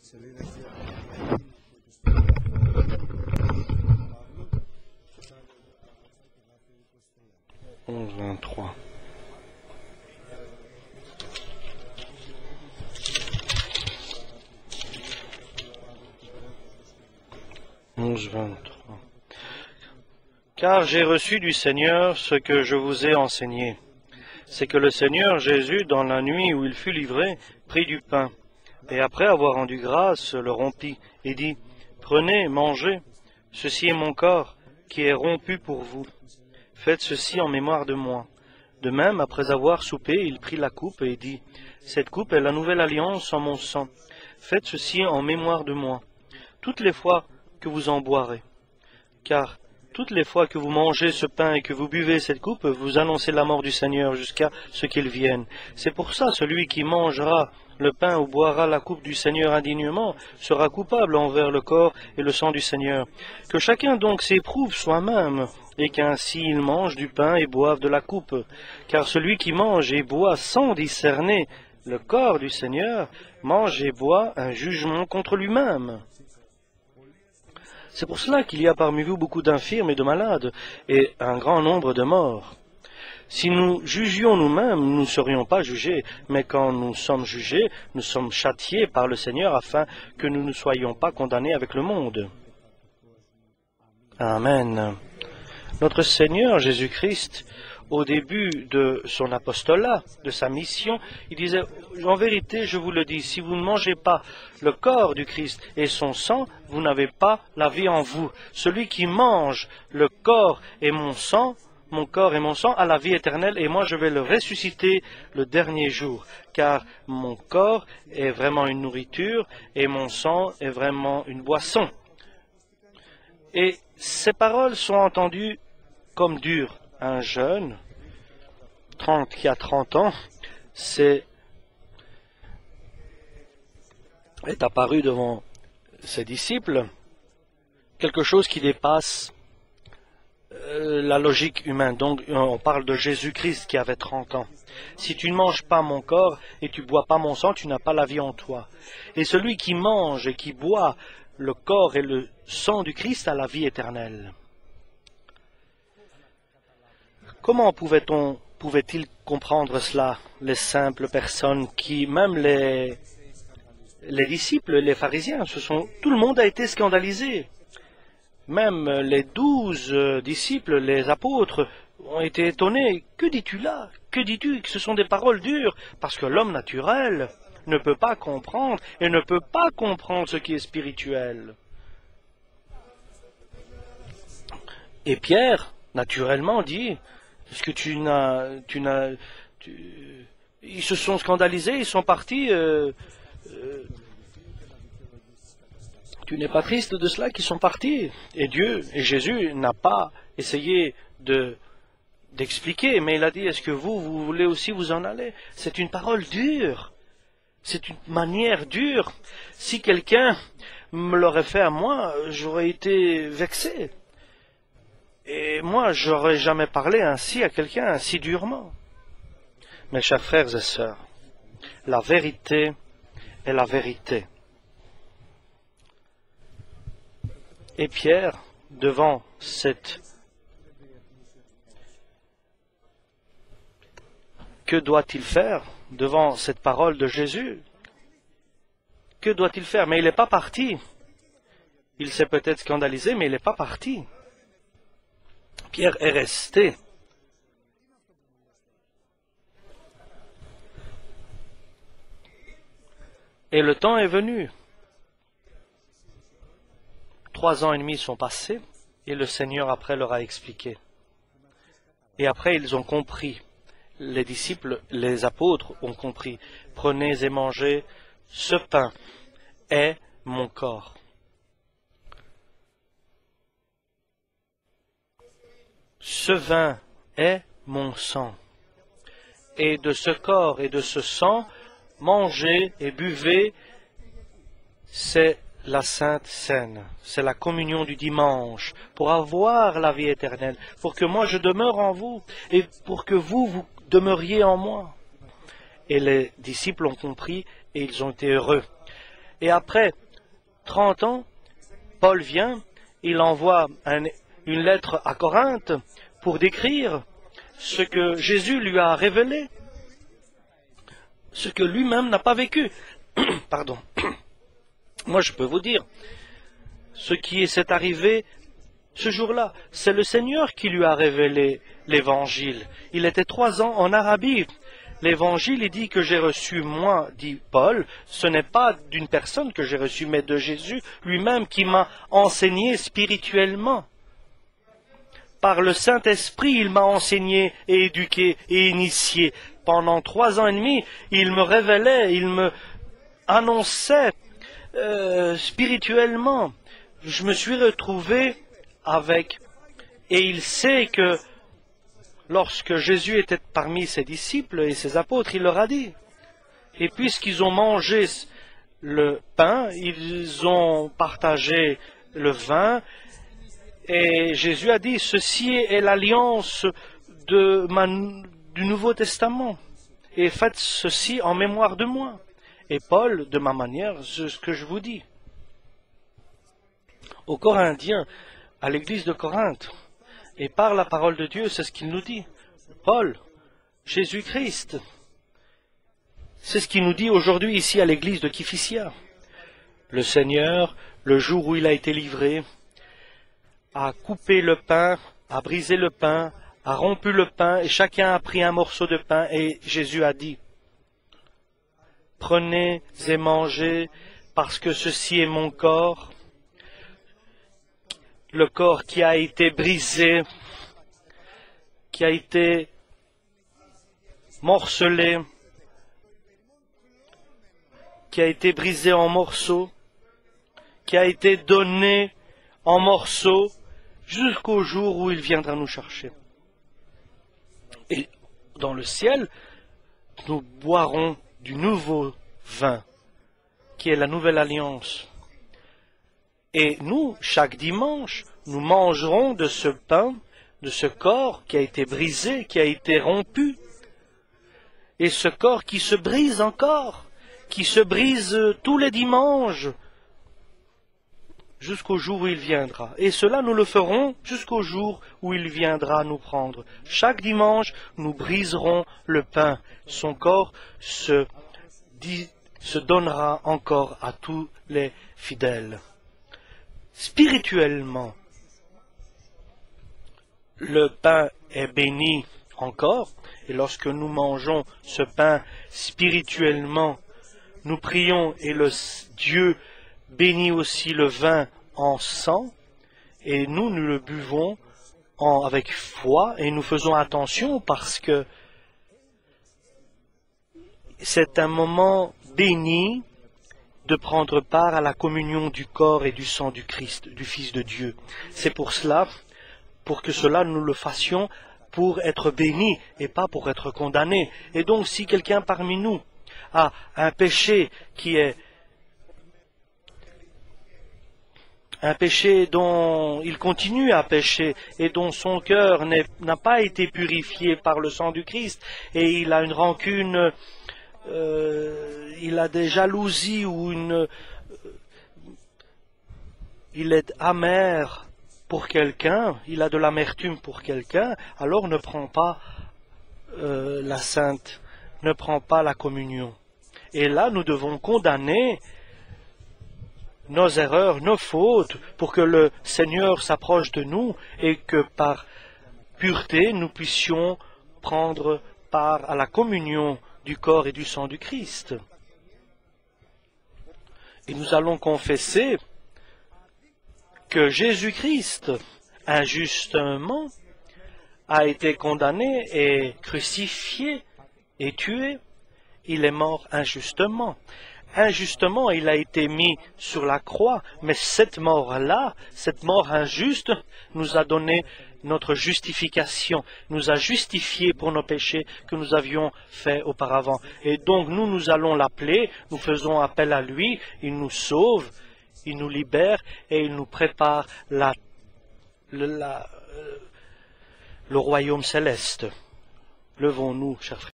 11, 23. Car j'ai reçu du Seigneur ce que je vous ai enseigné. C'est que le Seigneur Jésus, dans la nuit où il fut livré, prit du pain, et après avoir rendu grâce, le rompit, et dit, « Prenez, mangez, ceci est mon corps, qui est rompu pour vous. Faites ceci en mémoire de moi. » De même, après avoir soupé, il prit la coupe et dit, « Cette coupe est la nouvelle alliance en mon sang. Faites ceci en mémoire de moi, toutes les fois que vous en boirez. Car toutes les fois que vous mangez ce pain et que vous buvez cette coupe, vous annoncez la mort du Seigneur jusqu'à ce qu'il vienne. C'est pour ça, celui qui mangera le pain ou boira la coupe du Seigneur indignement sera coupable envers le corps et le sang du Seigneur. Que chacun donc s'éprouve soi-même, et qu'ainsi il mange du pain et boive de la coupe. Car celui qui mange et boit sans discerner le corps du Seigneur mange et boit un jugement contre lui-même. C'est pour cela qu'il y a parmi vous beaucoup d'infirmes et de malades, et un grand nombre de morts. Si nous jugions nous-mêmes, nous ne serions pas jugés, mais quand nous sommes jugés, nous sommes châtiés par le Seigneur afin que nous ne soyons pas condamnés avec le monde. Amen. Notre Seigneur Jésus-Christ, au début de son apostolat, de sa mission, il disait, en vérité, je vous le dis, si vous ne mangez pas le corps du Christ et son sang, vous n'avez pas la vie en vous. Celui qui mange le corps et mon corps et mon sang a la vie éternelle, et moi je vais le ressusciter le dernier jour, car mon corps est vraiment une nourriture et mon sang est vraiment une boisson. Et ces paroles sont entendues comme dures. Un jeune, qui a 30 ans, est apparu devant ses disciples, quelque chose qui dépasse la logique humaine. Donc, on parle de Jésus-Christ qui avait 30 ans. Si tu ne manges pas mon corps et tu ne bois pas mon sang, tu n'as pas la vie en toi. Et celui qui mange et qui boit le corps et le sang du Christ a la vie éternelle. Comment pouvait-il comprendre cela, les simples personnes qui, même les disciples, les pharisiens, tout le monde a été scandalisé. Même les 12 disciples, les apôtres, ont été étonnés. Que dis-tu là? Que dis-tu? Que ce sont des paroles dures, parce que l'homme naturel ne peut pas comprendre et ne peut pas comprendre ce qui est spirituel. Et Pierre, naturellement, dit, est-ce que ils se sont scandalisés, ils sont partis. Tu n'es pas triste de cela qu'ils sont partis. Et Dieu et Jésus n'a pas essayé d'expliquer, mais il a dit, est-ce que vous voulez aussi vous en aller? C'est une parole dure. C'est une manière dure. Si quelqu'un me l'aurait fait à moi, j'aurais été vexé. Et moi, j'aurais jamais parlé ainsi à quelqu'un, si durement. Mes chers frères et sœurs, la vérité est la vérité. Et Pierre, devant que doit-il faire devant cette parole de Jésus? Que doit-il faire? Mais il n'est pas parti. Il s'est peut-être scandalisé, mais il n'est pas parti. Pierre est resté. Et le temps est venu. 3 ans et demi sont passés, et le Seigneur après leur a expliqué. Et après ils ont compris. Les disciples, les apôtres ont compris. Prenez et mangez, ce pain est mon corps. Ce vin est mon sang. Et de ce corps et de ce sang, mangez et buvez, c'est la Sainte Seine, c'est la communion du dimanche, pour avoir la vie éternelle, pour que moi je demeure en vous, et pour que vous demeuriez en moi. Et les disciples ont compris, et ils ont été heureux. Et après 30 ans, Paul vient, il envoie une lettre à Corinthe pour décrire ce que Jésus lui a révélé, ce que lui-même n'a pas vécu. Pardon. Moi, je peux vous dire, ce qui s'est arrivé ce jour-là, c'est le Seigneur qui lui a révélé l'Évangile. Il était 3 ans en Arabie. L'Évangile, il dit que j'ai reçu, moi, dit Paul, ce n'est pas d'une personne que j'ai reçu, mais de Jésus lui-même qui m'a enseigné spirituellement. Par le Saint-Esprit, il m'a enseigné et éduqué et initié. Pendant 3 ans et demi, il me révélait, il me annonçait spirituellement. Je me suis retrouvé avec, et il sait que lorsque Jésus était parmi ses disciples et ses apôtres, il leur a dit, et puisqu'ils ont mangé le pain, ils ont partagé le vin, et Jésus a dit, ceci est l'alliance du Nouveau Testament, et faites ceci en mémoire de moi. Et Paul, de ma manière, c'est ce que je vous dis. Aux Corinthiens, à l'église de Corinthe, et par la parole de Dieu, c'est ce qu'il nous dit. Paul, Jésus-Christ, c'est ce qu'il nous dit aujourd'hui ici à l'église de Kifissia. Le Seigneur, le jour où il a été livré, a coupé le pain, a brisé le pain, a rompu le pain, et chacun a pris un morceau de pain, et Jésus a dit, « Prenez et mangez, parce que ceci est mon corps, le corps qui a été brisé, qui a été morcelé, qui a été brisé en morceaux, qui a été donné en morceaux jusqu'au jour où il viendra nous chercher. Et dans le ciel, nous boirons du nouveau vin, qui est la nouvelle alliance. Et nous, chaque dimanche, nous mangerons de ce pain, de ce corps qui a été brisé, qui a été rompu. Et ce corps qui se brise encore, qui se brise tous les dimanches, jusqu'au jour où il viendra. Et cela, nous le ferons jusqu'au jour où il viendra nous prendre. Chaque dimanche, nous briserons le pain. Son corps se donnera encore à tous les fidèles. Spirituellement, le pain est béni encore, et lorsque nous mangeons ce pain spirituellement, nous prions et le Dieu bénit aussi le vin en sang, et nous le buvons avec foi, et nous faisons attention parce que c'est un moment béni de prendre part à la communion du corps et du sang du Christ, du Fils de Dieu. C'est pour cela, pour que cela nous le fassions pour être bénis et pas pour être condamnés. Et donc si quelqu'un parmi nous a un péché qui est un péché dont il continue à pécher et dont son cœur n'a pas été purifié par le sang du Christ, et il a une rancune, il a des jalousies ou il est amer pour quelqu'un, il a de l'amertume pour quelqu'un, alors ne prend pas la sainte, ne prend pas la communion. Et là, nous devons condamner nos erreurs, nos fautes, pour que le Seigneur s'approche de nous et que par pureté, nous puissions prendre part à la communion du corps et du sang du Christ. Et nous allons confesser que Jésus-Christ, injustement, a été condamné et crucifié et tué. Il est mort injustement. Injustement, il a été mis sur la croix, mais cette mort-là, cette mort injuste, nous a donné notre justification, nous a justifiés pour nos péchés que nous avions faits auparavant. Et donc nous allons l'appeler, nous faisons appel à lui, il nous sauve, il nous libère et il nous prépare le royaume céleste. Levons-nous, chers frères.